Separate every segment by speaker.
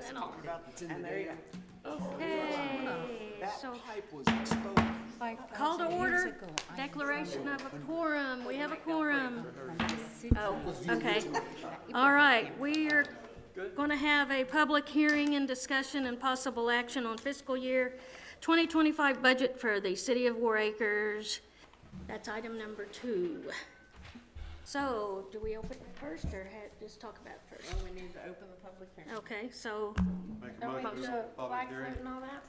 Speaker 1: and then I'll.
Speaker 2: And there you go.
Speaker 1: Okay,
Speaker 3: That
Speaker 1: so
Speaker 3: pipe was exposed.
Speaker 1: call to order, declaration of a quorum. We have a quorum. Oh, okay. All right, we are going to have a public hearing and discussion and possible action on fiscal year 2025 budget for the city of War Acres. That's item number 2. So, do we open it first or just talk about it first?
Speaker 2: Well, we need to open the public hearing.
Speaker 1: Okay, so,
Speaker 4: Make a motion to public hearing.
Speaker 1: and all that?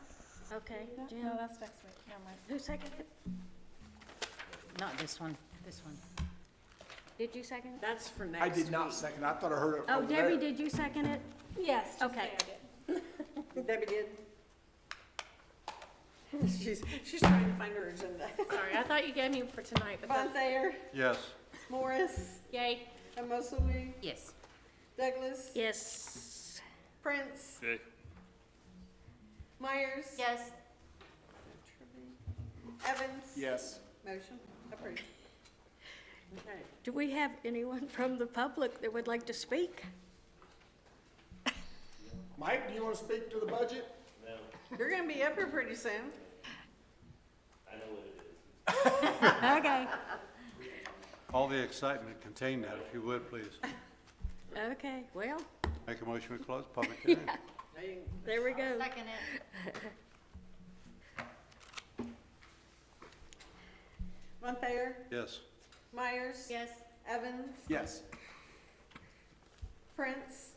Speaker 1: Okay, Jim,
Speaker 2: No, that's next week, never mind.
Speaker 1: who seconded it?
Speaker 5: Not this one, this one.
Speaker 1: Did you second it?
Speaker 2: That's for next
Speaker 3: I
Speaker 2: week.
Speaker 3: did not second, I thought I heard it
Speaker 1: Oh,
Speaker 3: over
Speaker 1: Debbie,
Speaker 3: there.
Speaker 1: did you second it?
Speaker 6: Yes.
Speaker 1: Okay.
Speaker 2: Debbie did. She's trying to find her agenda.
Speaker 6: Sorry, I thought you gave me for tonight, but
Speaker 2: Von
Speaker 6: that's,
Speaker 2: Thayer,
Speaker 4: Yes.
Speaker 2: Morris,
Speaker 6: yay.
Speaker 2: Amosawi,
Speaker 5: Yes.
Speaker 2: Douglas,
Speaker 1: Yes.
Speaker 2: Prince, Myers.
Speaker 6: Yes.
Speaker 2: Evans.
Speaker 3: Yes.
Speaker 2: Motion approved. Okay.
Speaker 1: Do we have anyone from the public that would like to speak?
Speaker 3: Mike, do you want to speak to the budget?
Speaker 2: You're gonna be up here pretty soon.
Speaker 1: Okay.
Speaker 4: All the excitement contained that, if you would, please.
Speaker 1: Okay, well,
Speaker 4: Make a motion to close public hearing.
Speaker 1: there we go.
Speaker 5: Second it.
Speaker 2: Von Thayer,
Speaker 4: Yes.
Speaker 2: Myers.
Speaker 6: Yes.
Speaker 2: Evans,
Speaker 3: Yes.
Speaker 2: Prince.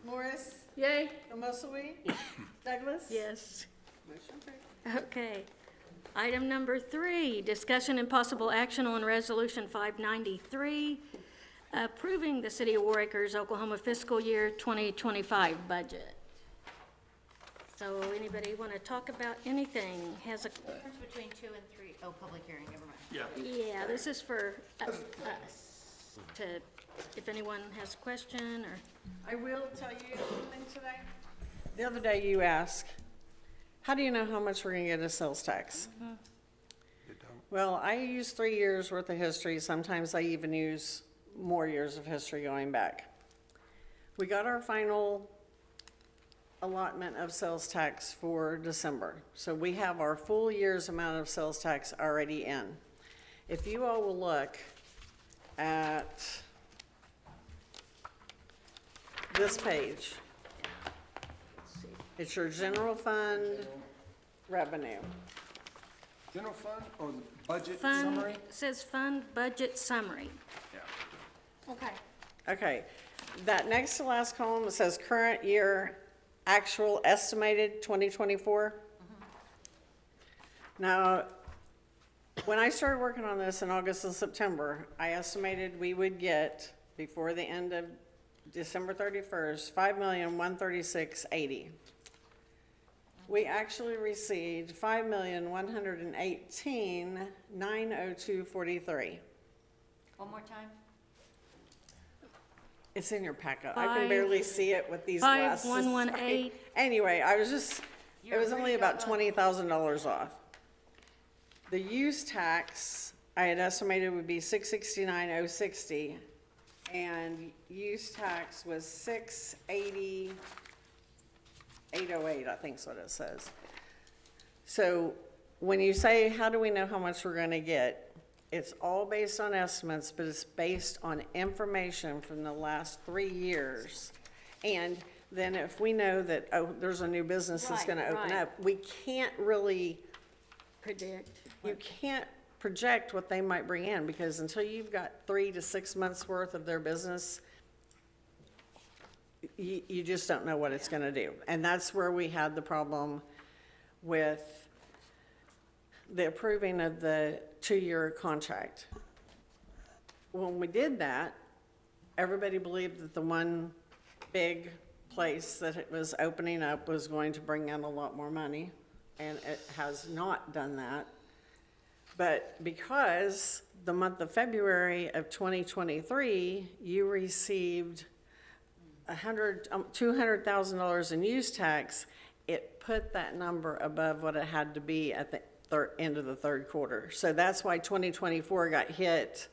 Speaker 2: Morris,
Speaker 6: Yay.
Speaker 2: Amosawi, Douglas.
Speaker 1: Yes.
Speaker 2: Motion approved.
Speaker 1: Okay. Item number 3, discussion and possible action on Resolution 593, approving the City of War Acres, Oklahoma fiscal year 2025 budget. So anybody want to talk about anything? Has a,
Speaker 5: Difference between 2 and 3. Oh, public hearing, never mind.
Speaker 1: yeah, this is for us to, if anyone has a question or,
Speaker 2: I will tell you something today. The other day you asked, how do you know how much we're gonna get a sales tax?
Speaker 4: You don't.
Speaker 2: Well, I use 3 years worth of history. Sometimes I even use more years of history going back. We got our final allotment of sales tax for December. So we have our full year's amount of sales tax already in. If you all will look at this page, it's your general fund revenue.
Speaker 3: General fund or the budget
Speaker 1: fund,
Speaker 3: summary?
Speaker 1: says fund budget summary.
Speaker 3: Yeah.
Speaker 6: Okay.
Speaker 2: Okay, that next to last column, it says current year actual estimated 2024. Now, when I started working on this in August and September, I estimated we would get, before the end of December 31st, $5,136,080. We actually received $5,118,902.43.
Speaker 5: One more time?
Speaker 2: It's in your packet. I can barely see it with these
Speaker 1: Five,
Speaker 2: glasses.
Speaker 1: 118.
Speaker 2: Anyway, I was just, it
Speaker 5: You're
Speaker 2: was only
Speaker 5: really
Speaker 2: about
Speaker 5: well done.
Speaker 2: $20,000 off. The use tax, I had estimated would be $669,060, and use tax was $680,808, I think is what it says. So when you say, how do we know how much we're gonna get? It's all based on estimates, but it's based on information from the last 3 years. And then if we know that, oh, there's a new business that's
Speaker 1: Right,
Speaker 2: gonna open
Speaker 1: right.
Speaker 2: up, we can't really,
Speaker 1: Predict.
Speaker 2: you can't project what they might bring in, because until you've got 3 to 6 months worth of their business, you just don't know what it's gonna do. And that's where we had the problem with the approving of the 2-year contract. When we did that, everybody believed that the one big place that it was opening up was going to bring in a lot more money, and it has not done that. But because the month of February of 2023, you received $200,000 in use tax, it put that number above what it had to be at the end of the third quarter. So that's why 2024 got hit.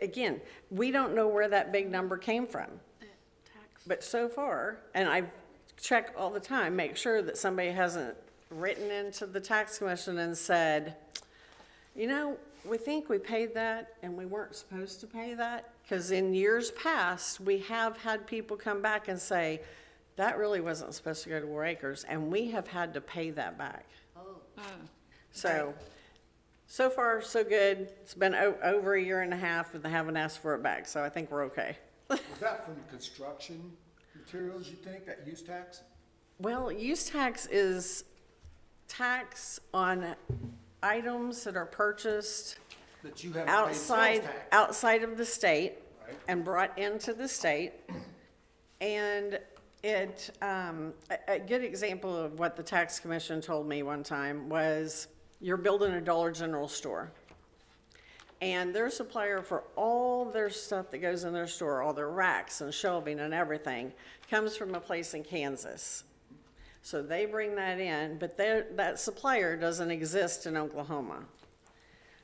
Speaker 2: Again, we don't know where that big number came from.
Speaker 1: Tax
Speaker 2: But so far, and I check all the time, make sure that somebody hasn't written into the tax commission and said, you know, we think we paid that and we weren't supposed to pay that. Because in years past, we have had people come back and say, that really wasn't supposed to go to War Acres, and we have had to pay that back.
Speaker 5: Oh,
Speaker 2: So far, so good. It's been over a year and a half, and they haven't asked for it back, so I think we're okay.
Speaker 3: Was that from construction materials, you think, that use tax?
Speaker 2: Well, use tax is tax on items that are purchased
Speaker 3: That you haven't paid sales tax?
Speaker 2: outside of the state
Speaker 3: Right.
Speaker 2: and brought into the state. And it, a good example of what the tax commission told me one time was, you're building a Dollar General store. And their supplier for all their stuff that goes in their store, all their racks and shelving and everything, comes from a place in Kansas. So they bring that in, but that supplier doesn't exist in Oklahoma.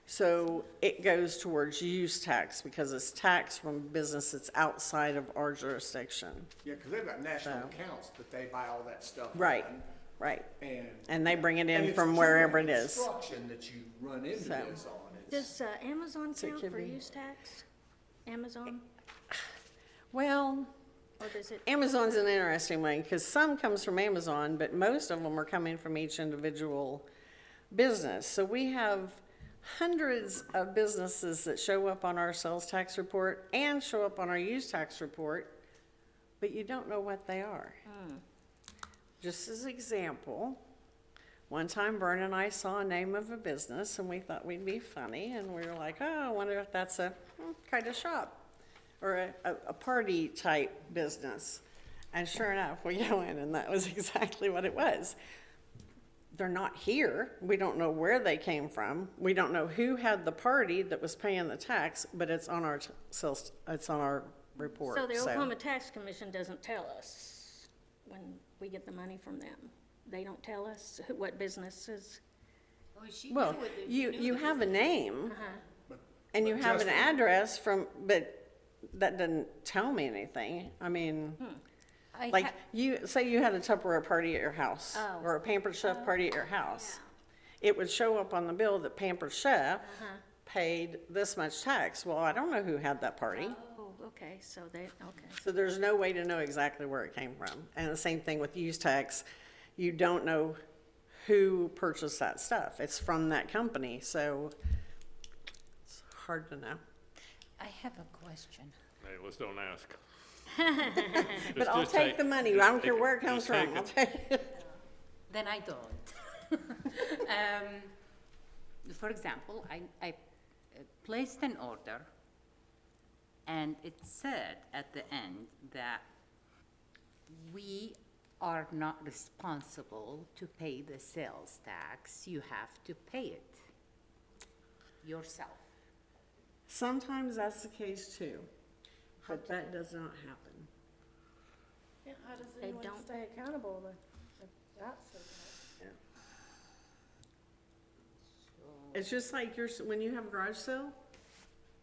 Speaker 2: So it goes towards use tax because it's tax from business that's outside of our jurisdiction.
Speaker 3: Yeah, because they've got national
Speaker 2: So.
Speaker 3: accounts that they buy all that stuff.
Speaker 2: Right,
Speaker 3: on,
Speaker 2: right.
Speaker 3: And.
Speaker 2: And they bring it
Speaker 3: and
Speaker 2: in
Speaker 3: it's
Speaker 2: from
Speaker 3: true
Speaker 2: wherever
Speaker 3: in
Speaker 2: it is.
Speaker 3: Construction that you run into
Speaker 2: So.
Speaker 3: this on. It's-
Speaker 1: Does Amazon
Speaker 2: So it
Speaker 1: count
Speaker 2: could
Speaker 1: for
Speaker 2: be-
Speaker 1: use tax? Amazon,
Speaker 2: Well,
Speaker 1: or does it?
Speaker 2: Amazon's an interesting one because some comes from Amazon, but most of them are coming from each individual business. So we have hundreds of businesses that show up on our sales tax report and show up on our use tax report, but you don't know what they are. Just as example, one time Vern and I saw a name of a business and we thought we'd be funny and we were like, oh, I wonder if that's a kind of shop or a party type business. And sure enough, we go in and that was exactly what it was. They're not here. We don't know where they came from. We don't know who had the party that was paying the tax, but it's on our sales, it's on our report.
Speaker 1: So the Oklahoma Tax Commission doesn't tell us when we get the money from them? They don't tell us what businesses?
Speaker 5: oh, she
Speaker 2: Well,
Speaker 5: knew what the-
Speaker 2: you
Speaker 5: knew
Speaker 2: have a name
Speaker 1: Uh-huh.
Speaker 2: and you
Speaker 3: But
Speaker 2: have an
Speaker 3: just-
Speaker 2: address from, but that doesn't tell me anything. I mean,
Speaker 5: I
Speaker 2: like
Speaker 5: ha-
Speaker 2: you, say you had a Tupperware party at your house
Speaker 1: Oh.
Speaker 2: or a Pampered Chef party at your house. It would show up on the bill that Pampered Chef paid this much tax. Well, I don't know who had that party.
Speaker 1: Oh, okay, so they, okay.
Speaker 2: So there's no way to know exactly where it came from. And the same thing with use tax. You don't know who purchased that stuff. It's from that company, so it's hard to know.
Speaker 5: I have a question.
Speaker 7: Hey, let's don't ask.
Speaker 2: But I'll take the money. I don't care where it comes
Speaker 7: just take
Speaker 2: from. I'll
Speaker 7: it.
Speaker 2: take it.
Speaker 8: Then I don't. For example, I placed an order, and it said at the end that we are not responsible to pay the sales tax. You have to pay it yourself.
Speaker 2: Sometimes that's the case too, but that does not happen.
Speaker 6: Yeah, how does
Speaker 1: They
Speaker 6: anyone
Speaker 1: don't-
Speaker 6: stay accountable if that's the case?
Speaker 2: It's just like when you have a garage sale,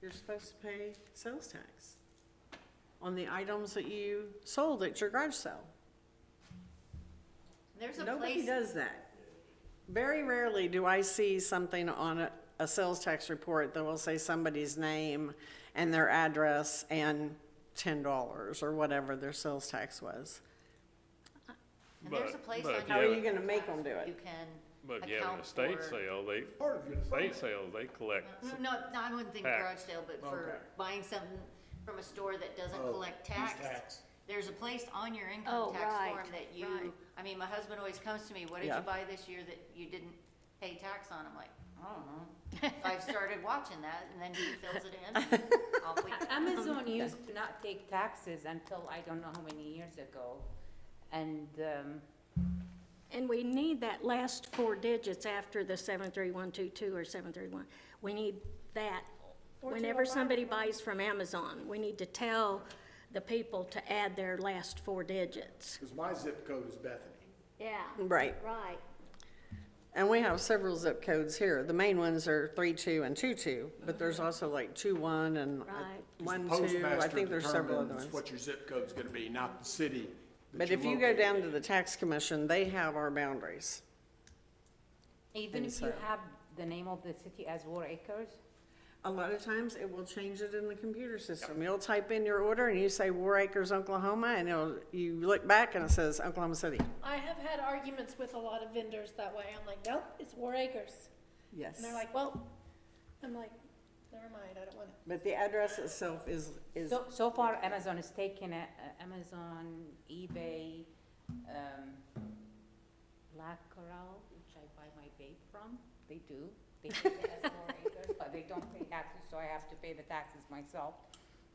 Speaker 2: you're supposed to pay sales tax on the items that you sold at your garage sale.
Speaker 5: There's a
Speaker 2: Nobody
Speaker 5: place,
Speaker 2: does that. Very rarely do I see something on a sales tax report that will say somebody's name and their address and $10 or whatever their sales tax was.
Speaker 5: and there's a
Speaker 7: But-
Speaker 5: place
Speaker 7: but
Speaker 5: on
Speaker 7: if
Speaker 2: How
Speaker 7: you
Speaker 2: are
Speaker 5: your,
Speaker 2: you gonna make them do
Speaker 5: you
Speaker 2: it?
Speaker 5: can
Speaker 7: But if you have an
Speaker 5: account
Speaker 7: estate
Speaker 5: for.
Speaker 7: sale,
Speaker 3: Part of your
Speaker 7: estate sales, they collect.
Speaker 5: No, I wouldn't think
Speaker 7: Tax.
Speaker 5: garage sale, but for
Speaker 3: Okay.
Speaker 5: buying something from a store that doesn't
Speaker 3: Oh,
Speaker 5: collect
Speaker 3: use
Speaker 5: tax.
Speaker 3: tax.
Speaker 5: There's a place on your
Speaker 1: Oh,
Speaker 5: income tax
Speaker 1: right,
Speaker 5: form that you,
Speaker 1: right.
Speaker 5: I mean, my husband always comes to me, what did
Speaker 2: Yeah.
Speaker 5: you buy this year that you didn't pay tax on? I'm like, I don't know. So I've started watching that and then he fills it in. Off we go.
Speaker 8: Amazon used to not take taxes until I don't know how many years ago. And,
Speaker 1: And we need that last four digits after the 73122 or 731. We need that. Whenever somebody buys from Amazon, we need to tell the people to add their last four digits.
Speaker 3: Because my zip code is Bethany.
Speaker 1: Yeah.
Speaker 2: Right.
Speaker 1: Right.
Speaker 2: And we have several zip codes here. The main ones are 32 and 22, but there's also like 21 and
Speaker 1: Right.
Speaker 2: 12. I
Speaker 3: Postmaster
Speaker 2: think there's several other
Speaker 3: determines
Speaker 2: ones.
Speaker 3: what your zip code's gonna be, not the city. that
Speaker 2: But
Speaker 3: you're
Speaker 2: if you go
Speaker 3: located
Speaker 2: down
Speaker 3: in.
Speaker 2: to the tax commission, they have our boundaries.
Speaker 8: Even
Speaker 2: And
Speaker 8: if you
Speaker 2: so-
Speaker 8: have the name of the city as War Acres?
Speaker 2: A lot of times it will change it in the computer system. You'll type in your order and you say War Acres, Oklahoma, and you look back and it says Oklahoma City.
Speaker 6: I have had arguments with a lot of vendors that way. I'm like, nope, it's War Acres.
Speaker 2: Yes.
Speaker 6: And they're like, well, I'm like, never mind, I don't want it.
Speaker 2: But the address itself is,
Speaker 8: So far, Amazon has taken it, Amazon, eBay, Black Corral, which I buy my vape from, they do. They take it as War Acres, but they don't pay taxes, so I have to pay the taxes myself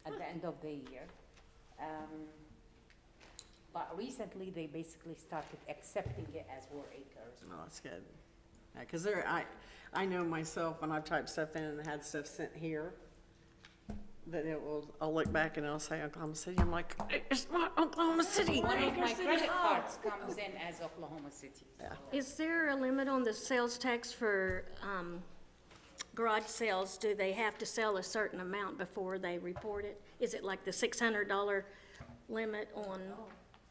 Speaker 8: at the end of the year. But recently, they basically started accepting it as War Acres.
Speaker 2: oh, that's good. Yeah, 'cause I know myself when I've typed stuff in and had stuff sent here, that I'll look back and it'll say Oklahoma City. I'm like, it's not Oklahoma City.
Speaker 8: One of my
Speaker 6: City
Speaker 8: credit
Speaker 6: Hall.
Speaker 8: cards comes in as Oklahoma City.
Speaker 2: Yeah.
Speaker 1: Is there a limit on the sales tax for garage sales? Do they have to sell a certain amount before they report it? Is it like the $600 limit on?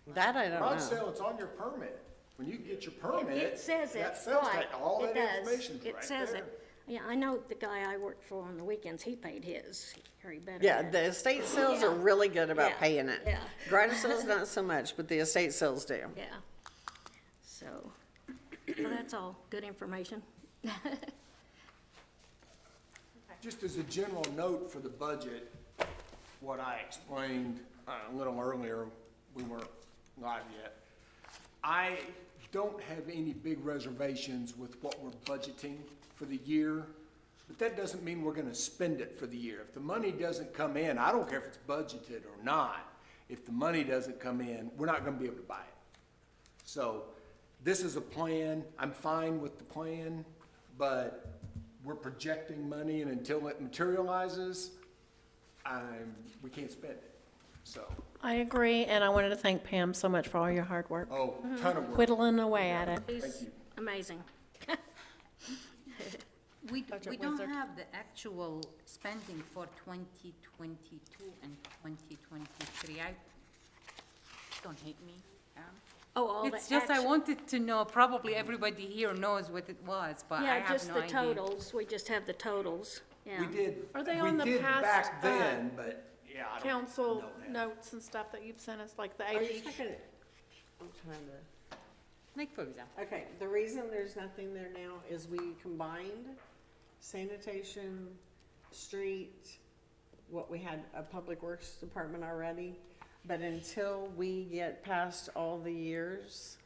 Speaker 2: That I don't
Speaker 3: Garage
Speaker 2: know.
Speaker 3: sale, it's on your permit. When you get your permit.
Speaker 1: It says it,
Speaker 3: that sales
Speaker 1: right,
Speaker 3: tax, all
Speaker 1: it
Speaker 3: that
Speaker 1: does.
Speaker 3: information's right
Speaker 1: It says
Speaker 3: there.
Speaker 1: it. Yeah, I know the guy I worked for on the weekends, he paid his, or he better.
Speaker 2: Yeah,
Speaker 1: have.
Speaker 2: the estate sales are really good about
Speaker 1: Yeah,
Speaker 2: paying it.
Speaker 1: yeah.
Speaker 2: Garage sales not so much, but the estate sales do.
Speaker 1: Yeah. So, well, that's all good information.
Speaker 3: Just as a general note for the budget, what I explained a little earlier, we weren't live yet. I don't have any big reservations with what we're budgeting for the year, but that doesn't mean we're gonna spend it for the year. If the money doesn't come in, I don't care if it's budgeted or not, if the money doesn't come in, we're not gonna be able to buy it. So, this is a plan, I'm fine with the plan, but we're projecting money, and until it materializes, we can't spend it, so,
Speaker 6: I agree, and I wanted to thank Pam so much for all your hard work.
Speaker 3: oh, ton of work,
Speaker 6: Whittling away at it.
Speaker 1: He's
Speaker 3: you.
Speaker 1: amazing.
Speaker 8: We
Speaker 6: Budget
Speaker 8: don't
Speaker 6: wizard.
Speaker 8: have the actual spending for 2022 and 2023. Don't hate me.
Speaker 1: Oh, all the
Speaker 8: It's just I
Speaker 1: action-
Speaker 8: wanted to know, probably everybody here knows what it was, but I
Speaker 1: Yeah,
Speaker 8: have
Speaker 1: just
Speaker 8: no
Speaker 1: the
Speaker 8: idea.
Speaker 1: totals. We just have the totals. Yeah.
Speaker 3: We did,
Speaker 6: Are they
Speaker 3: we
Speaker 6: on the
Speaker 3: did
Speaker 6: past,
Speaker 3: back then, but, yeah, I don't
Speaker 6: Council
Speaker 3: know that.
Speaker 6: notes and stuff that you've sent us, like the
Speaker 2: Are you
Speaker 6: AP.
Speaker 2: talking, I'm trying to.
Speaker 8: Like, for example,
Speaker 2: Okay, the reason there's nothing there now is we combined sanitation, street, what we had, a public works department already. But until we get past all the years,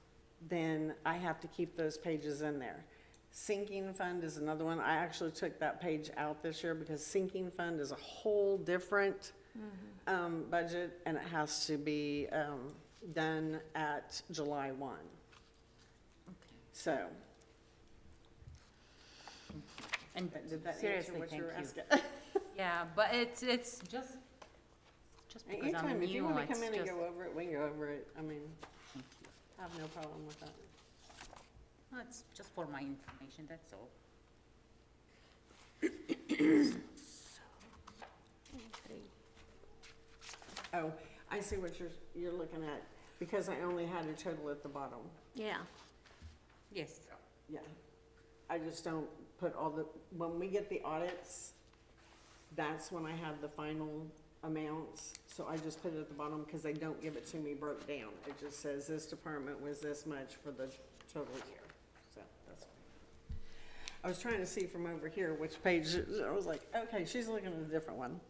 Speaker 2: then I have to keep those pages in there. Sinking fund is another one. I actually took that page out this year because sinking fund is a whole different budget, and it has to be done at July 1. So,
Speaker 8: and
Speaker 2: did that answer
Speaker 8: seriously,
Speaker 2: what
Speaker 8: thank
Speaker 2: you were
Speaker 8: you.
Speaker 2: asking?
Speaker 8: Yeah, but it's just because I'm
Speaker 2: Anytime, if you
Speaker 8: new,
Speaker 2: wanna
Speaker 8: it's
Speaker 2: come in and
Speaker 8: just,
Speaker 2: go over it, we can go over it. I mean, I have no problem with that.
Speaker 8: no, it's just for my information, that's all.
Speaker 2: Oh, I see what you're looking at, because I only had a total at the bottom.
Speaker 1: Yeah.
Speaker 8: Yes,
Speaker 2: Yeah. I just don't put all the, when we get the audits, that's when I have the final amounts. So I just put it at the bottom because they don't give it to me broke down. It just says this department was this much for the total year. So that's fine. I was trying to see from over here which page, I was like, okay, she's looking at a different one.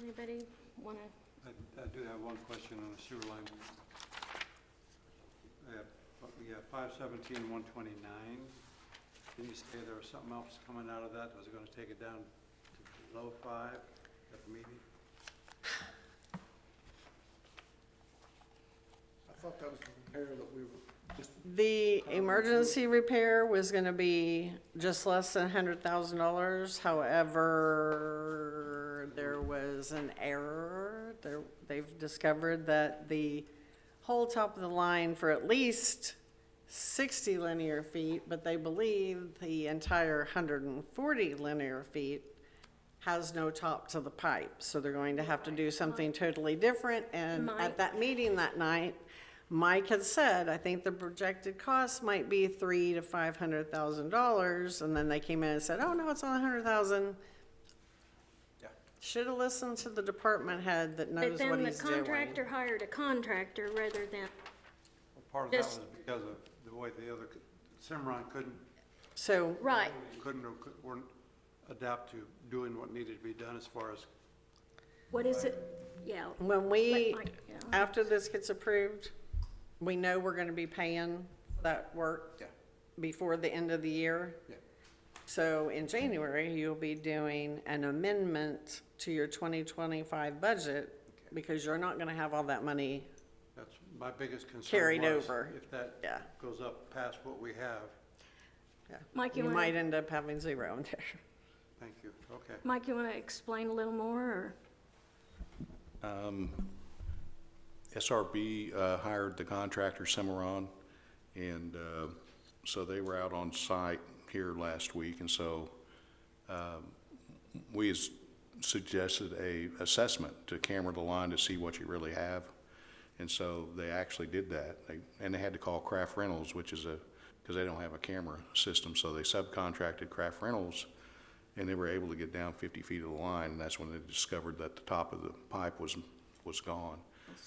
Speaker 1: Anybody wanna?
Speaker 4: I do have one question on the sewer line. We have 517 and 129. Didn't you say there was something else coming out of that? Was it gonna take it down to below 5 at the meeting?
Speaker 3: I thought that was the repair that we were just,
Speaker 2: The emergency repair was gonna be just less than $100,000. However, there was an error. They've discovered that the whole top of the line for at least 60 linear feet, but they believe the entire 140 linear feet has no top to the pipe. So they're going to have to do something totally different. And
Speaker 1: Mike?
Speaker 2: at that meeting that night, Mike had said, I think the projected cost might be $300,000 to $500,000. And then they came in and said, oh, no, it's only 100,000.
Speaker 3: Yeah.
Speaker 2: Should have listened to the department head that
Speaker 1: But
Speaker 2: knows what
Speaker 1: then the
Speaker 2: he's doing.
Speaker 1: contractor hired a contractor rather than,
Speaker 4: Well, part of that
Speaker 1: Just-
Speaker 4: was because of the way the other, Cimarron
Speaker 2: So
Speaker 1: right.
Speaker 4: couldn't or weren't adapt to doing what needed to be done as far as,
Speaker 1: What is it? Yeah.
Speaker 2: when we,
Speaker 1: Let Mike- yeah.
Speaker 2: after this gets approved, we know we're gonna be paying that work
Speaker 3: Yeah.
Speaker 2: before the end of the year.
Speaker 3: Yeah.
Speaker 2: So in January, you'll be doing an amendment to your 2025 budget because you're not gonna have all that money.
Speaker 4: that's my biggest concern.
Speaker 2: Carried
Speaker 4: was
Speaker 2: over.
Speaker 4: If that
Speaker 2: Yeah.
Speaker 4: goes up past what we have.
Speaker 2: Yeah.
Speaker 1: Mike, you
Speaker 2: You
Speaker 1: wanna-
Speaker 2: might end up having zero in there.
Speaker 4: Thank you, okay.
Speaker 1: Mike, you want to explain a little more, or?
Speaker 9: SRB hired the contractor Cimarron, and so they were out on site here last week, and so we suggested a assessment to camera the line to see what you really have, and so they actually did that. And they had to call Craft Rentals, which is because they don't have a camera system, so they subcontracted Craft Rentals, and they were able to get down 50 feet of the line, and that's when they discovered that the top of the pipe was gone.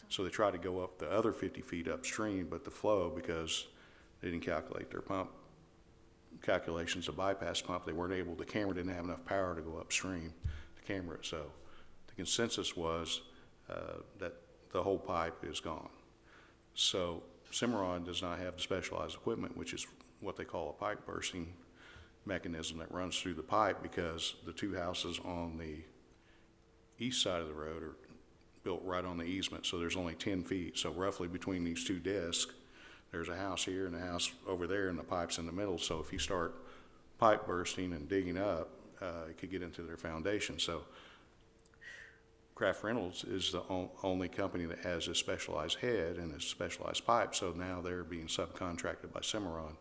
Speaker 9: So they tried to go up the other 50 feet upstream, but the flow, because they didn't calculate their pump calculations, the bypass pump, they weren't able, the camera didn't have enough power to go upstream, the camera. So the consensus was that the whole pipe is gone. So Cimarron does not have the specialized equipment, which is what they call a pipe bursting mechanism that runs through the pipe, because the two houses on the east side of the road are built right on the easement, so there's only 10 feet. So roughly between these two discs, there's a house here and a house over there, and the pipe's in the middle. So if you start pipe bursting and digging up, it could get into their foundation. So Craft Rentals is the only company that has a specialized head and a specialized pipe, so now they're being subcontracted by Cimarron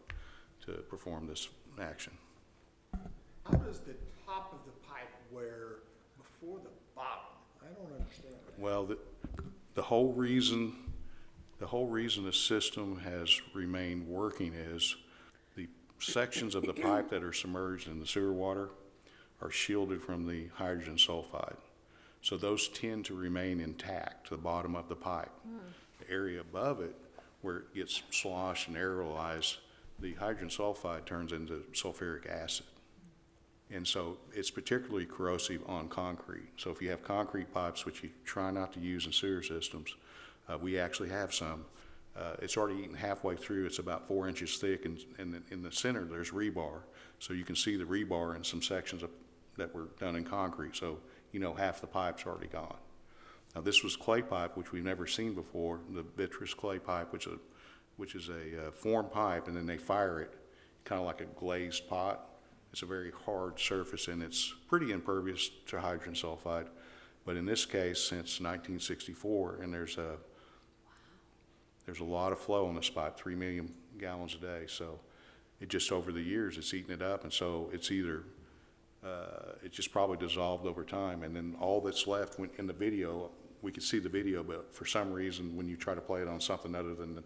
Speaker 9: to perform this action.
Speaker 3: How does the top of the pipe wear before the bottom? I don't understand that.
Speaker 9: Well, the whole reason the system has remained working is the sections of the pipe that are submerged in the sewer water are shielded from the hydrogen sulfide. So those tend to remain intact to the bottom of the pipe. The area above it, where it gets sloshed and aerolized, the hydrogen sulfide turns into sulfuric acid. And so it's particularly corrosive on concrete. So if you have concrete pipes, which you try not to use in sewer systems, we actually have some. It's already eaten halfway through. It's about 4 inches thick, and in the center there's rebar. So you can see the rebar in some sections that were done in concrete. So you know half the pipe's already gone. Now this was clay pipe, which we've never seen before, the vitreous clay pipe, which is a formed pipe, and then they fire it kind of like a glazed pot. It's a very hard surface, and it's pretty impervious to hydrogen sulfide. But in this case, since 1964, and there's a lot of flow on this pipe, 3 million gallons a day. So it just over the years, it's eaten it up, and so it's either it just probably dissolved over time, and then all that's left in the video, we could see the video, but for some reason, when you try to play it on something other than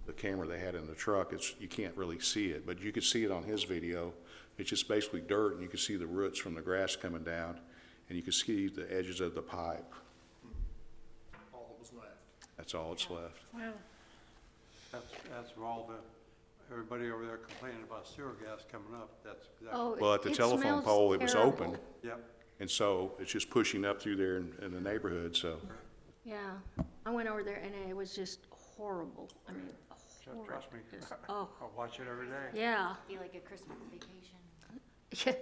Speaker 9: the camera they had in the truck, you can't really see it. But you could see it on his video. It's just basically dirt, and you can see the roots from the grass coming down, and you can see the edges of the pipe.
Speaker 3: All that was left.
Speaker 9: That's all that's left.
Speaker 6: Wow.
Speaker 4: That's where all everybody over there complaining about sewer gas coming up, that's exactly.
Speaker 1: Oh,
Speaker 9: Well, at the
Speaker 1: it
Speaker 9: telephone
Speaker 1: smells
Speaker 9: pole, it was open,
Speaker 1: terrible.
Speaker 4: Yep,
Speaker 9: and so it's just pushing up through there in the neighborhood, so.
Speaker 1: Yeah, I went over there and it was just horrible. I mean, horrible.
Speaker 4: trust me,
Speaker 1: Just- Oh,
Speaker 4: I watch it every day,
Speaker 1: yeah,
Speaker 5: Be like a Christmas vacation.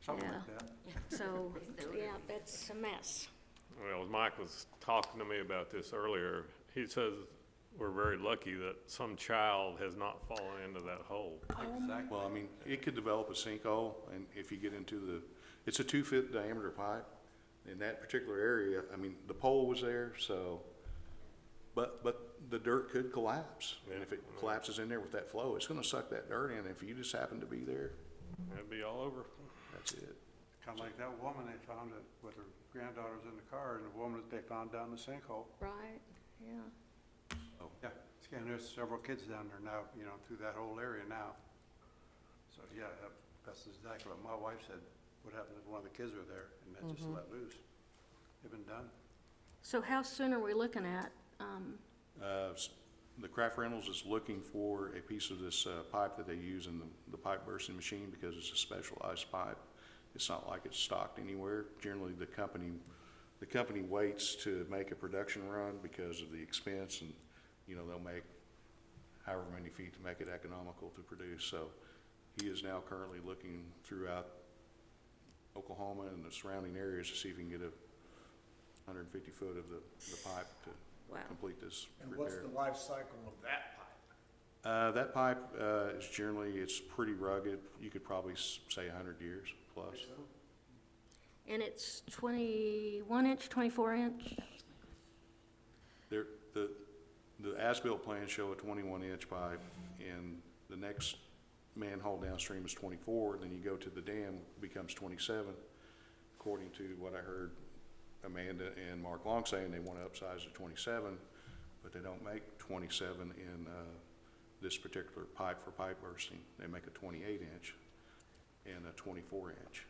Speaker 4: something
Speaker 1: Yeah.
Speaker 4: like that.
Speaker 1: so, yeah, that's a mess.
Speaker 7: Well, Mike was talking to me about this earlier. He says we're very lucky that some child has not fallen into that hole.
Speaker 4: Exactly.
Speaker 9: Well, I mean, it could develop a sinkhole, and if you get into it's a 2-foot diameter pipe. In that particular area, I mean, the pole was there, so But the dirt could collapse, and if it collapses in there with that flow, it's gonna suck that dirt in. If you just happen to be there,
Speaker 7: It'd be all over.
Speaker 9: that's it.
Speaker 4: Kind of like that woman, they found it with her granddaughters in the car, and the woman that they found down the sinkhole.
Speaker 1: Right, yeah.
Speaker 4: Yeah, and there's several kids down there now, you know, through that whole area now. So, yeah, that's exactly what my wife said. What happened if one of the kids were there and then just let loose? They've been done.
Speaker 1: So how soon are we looking at?
Speaker 9: The Craft Reynolds is looking for a piece of this pipe that they use in the pipe bursting machine because it's a specialized pipe. It's not like it's stocked anywhere. Generally, the company waits to make a production run because of the expense, and, you know, they'll make however many feet to make it economical to produce. So he is now currently looking throughout Oklahoma and the surrounding areas to see if he can get 150 foot of the pipe to
Speaker 1: Wow.
Speaker 9: complete this
Speaker 3: And
Speaker 9: repair.
Speaker 3: what's the life cycle of that pipe?
Speaker 9: That pipe is generally, it's pretty rugged. You could probably say 100 years plus.
Speaker 1: And it's 21 inch, 24 inch?
Speaker 9: There, the as-built plans show a 21-inch pipe, and the next manhole downstream is 24, then you go to the dam, becomes 27. According to what I heard Amanda and Mark Long saying, they want to upsize to 27, but they don't make 27 in this particular pipe for pipe bursting. They make a 28-inch and a 24-inch.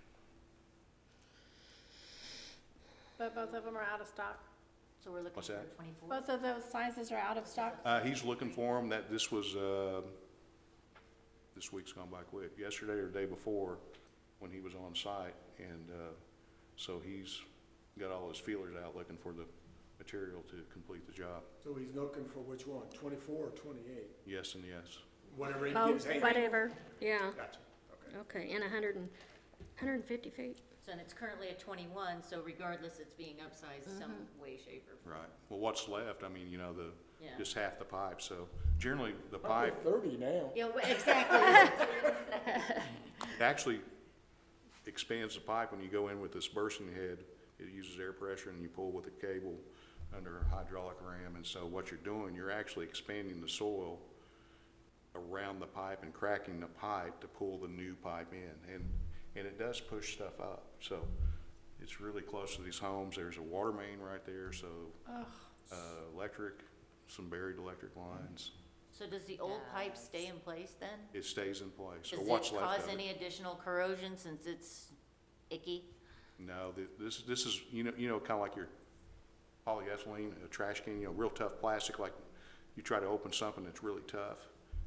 Speaker 6: But both of them are out of stock.
Speaker 5: So we're looking
Speaker 9: What's
Speaker 5: for
Speaker 9: that?
Speaker 5: 24?
Speaker 6: Both of those sizes are out of stock.
Speaker 9: He's looking for them. That this was, this week's gone by quick. Yesterday or the day before, when he was on site, and so he's got all his feelers out looking for the material to complete the job.
Speaker 3: So he's looking for which one, 24 or 28?
Speaker 9: Yes and yes.
Speaker 3: Whatever he
Speaker 1: Oh,
Speaker 3: gets handy.
Speaker 1: whatever, yeah.
Speaker 3: Gotcha, okay.
Speaker 1: Okay, and 150 feet.
Speaker 5: So and it's currently at 21, so regardless, it's being upsized some way, shape, or form.
Speaker 9: Right. Well, what's left? I mean, you know,
Speaker 5: Yeah.
Speaker 9: just half the pipe. So generally, the
Speaker 3: Probably
Speaker 9: pipe
Speaker 3: 30 now.
Speaker 5: Yeah, exactly.
Speaker 9: actually expands the pipe when you go in with this bursting head. It uses air pressure, and you pull with a cable under a hydraulic ram. And so what you're doing, you're actually expanding the soil around the pipe and cracking the pipe to pull the new pipe in. And it does push stuff up. So it's really close to these homes. There's a water main right there, so electric, some buried electric lines.
Speaker 5: So does the old pipe stay in place then?
Speaker 9: It stays in place, or
Speaker 5: Does
Speaker 9: what's
Speaker 5: it
Speaker 9: left
Speaker 5: cause
Speaker 9: of it.
Speaker 5: any additional corrosion since it's icky?
Speaker 9: No, this is, you know, kind of like your polyethylene, a trash can, you know, real tough plastic, like you try to open something that's really tough.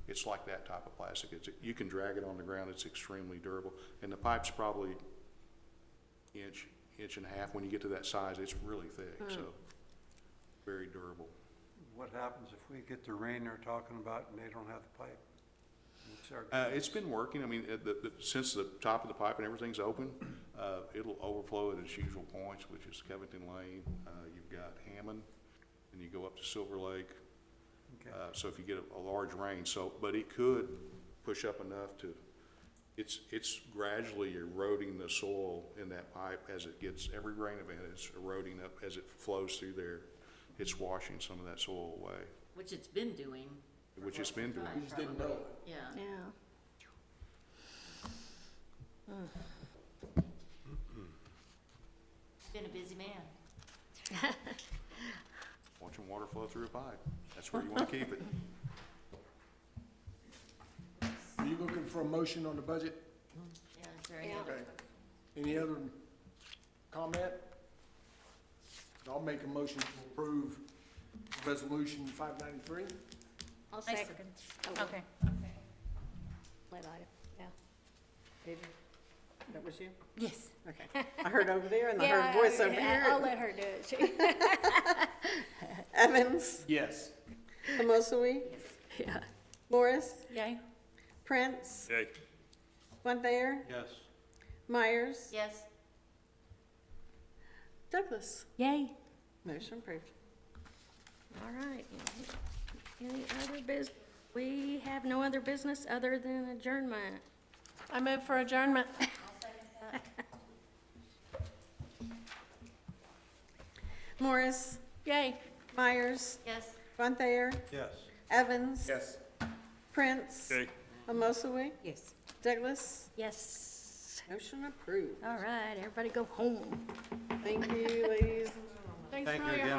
Speaker 9: It's like that type of plastic. You can drag it on the ground. It's extremely durable. And the pipe's probably inch and a half. When you get to that size, it's really thick, so very durable.
Speaker 4: What happens if we get the rain they're talking about and they don't have the pipe? It's our-
Speaker 9: It's been working. I mean, since the top of the pipe and everything's open, it'll overflow at its usual points, which is Covington Lane. You've got Hammond, and you go up to Silver Lake.
Speaker 4: Okay.
Speaker 9: So if you get a large rain, but it could push up enough to, it's gradually eroding the soil in that pipe as it gets, every rain event is eroding up as it flows through there. It's washing some of that soil away,
Speaker 5: Which it's been doing. for
Speaker 9: which it's
Speaker 5: quite
Speaker 9: been
Speaker 5: some
Speaker 9: doing.
Speaker 5: time,
Speaker 3: You just didn't know
Speaker 5: probably.
Speaker 3: it.
Speaker 5: Yeah.
Speaker 1: Yeah.
Speaker 5: Been a busy man.
Speaker 9: Watching water flow through a pipe. That's where you want to keep it.
Speaker 3: Are you looking for a motion on the budget?
Speaker 5: Yeah, is there any
Speaker 1: Yeah.
Speaker 5: other?
Speaker 3: Okay. Any other comment? I'll make a motion to approve resolution 593.
Speaker 1: I'll
Speaker 5: I
Speaker 1: second. Oh,
Speaker 8: Okay.
Speaker 1: Late item, yeah.
Speaker 2: That was you?
Speaker 8: Yes.
Speaker 2: Okay. I heard over there and I
Speaker 6: Yeah,
Speaker 2: heard voice over
Speaker 6: I'll
Speaker 2: here.
Speaker 6: let her do it.
Speaker 2: Evans,
Speaker 3: Yes.
Speaker 2: Amosui,
Speaker 1: Yeah.
Speaker 2: Morris,
Speaker 6: Yay.
Speaker 2: Prince,
Speaker 7: Yay.
Speaker 2: Von Thayer,
Speaker 4: Yes.
Speaker 2: Myers,
Speaker 5: Yes,
Speaker 2: Douglas.
Speaker 8: Yay.
Speaker 2: Motion approved.
Speaker 1: All right. Any other business? We have no other business other than adjournment.
Speaker 6: I move for adjournment.
Speaker 2: Morris,
Speaker 6: Yay.
Speaker 2: Myers,
Speaker 5: yes.
Speaker 2: Von Thayer,
Speaker 4: Yes.
Speaker 2: Evans,
Speaker 3: Yes.
Speaker 2: Prince,
Speaker 7: Okay.
Speaker 2: Amosaway,
Speaker 8: Yes.
Speaker 2: Douglas.
Speaker 1: Yes.
Speaker 2: Motion approved.
Speaker 1: All right, everybody go home.
Speaker 2: Thank you, ladies.
Speaker 6: Thanks
Speaker 4: Thank
Speaker 6: for all
Speaker 4: you
Speaker 6: your
Speaker 4: again.
Speaker 6: hard